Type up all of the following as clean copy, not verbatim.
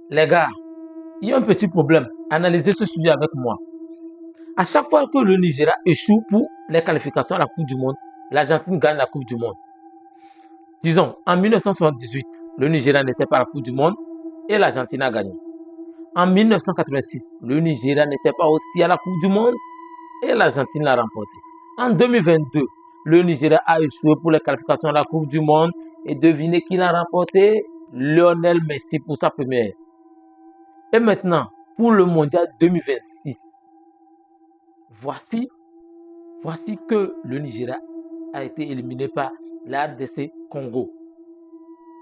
Les gars, il y a un petit problème. Analysez ce sujet avec moi. À chaque fois que le Nigeria échoue pour les qualifications à la Coupe du Monde, l'Argentine gagne la Coupe du Monde. Disons, en 1978, le Nigeria n'était pas à la Coupe du Monde et l'Argentine a gagné. En 1986, le Nigeria n'était pas aussi à la Coupe du Monde et l'Argentine l'a remporté. En 2022, le Nigeria a échoué pour les qualifications à la Coupe du Monde et devinez qui l'a remporté? Lionel Messi pour sa première. Et maintenant, pour le Mondial 2026, voici, voici que le Nigeria a été éliminé par la RDC Congo.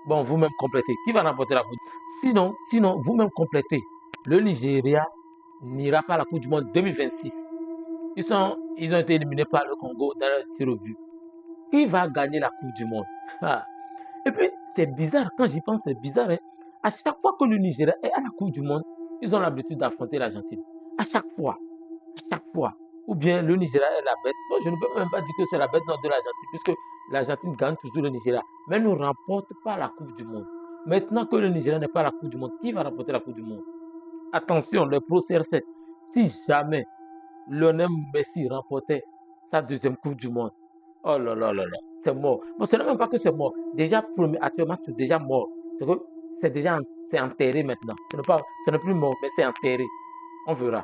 Bon, vous-même complétez. Qui va remporter la Coupe? Sinon, vous-même complétez. Le Nigeria n'ira pas à la Coupe du Monde 2026. Ils ont été éliminés par le Congo dans le tir au but. Qui va gagner la Coupe du Monde? Et puis, c'est bizarre, quand j'y pense, c'est bizarre. Hein? À chaque fois que le Nigeria est à la Coupe du Monde, ils ont l'habitude d'affronter l'Argentine. À chaque fois. À chaque fois. Ou bien le Nigeria est la bête. Bon, je ne peux même pas dire que c'est la bête de l'Argentine, puisque l'Argentine gagne toujours le Nigeria, mais ne remporte pas la Coupe du Monde. Maintenant que le Nigeria n'est pas à la Coupe du Monde, qui va remporter la Coupe du Monde? Attention, le Pro CR7, si jamais Lionel Messi remportait sa deuxième Coupe du Monde, oh là là là là, c'est mort. Bon, ce n'est même pas que c'est mort. Déjà, actuellement, c'est déjà mort. C'est déjà c'est enterré maintenant. Ce n'est plus mort, mais c'est enterré. On verra.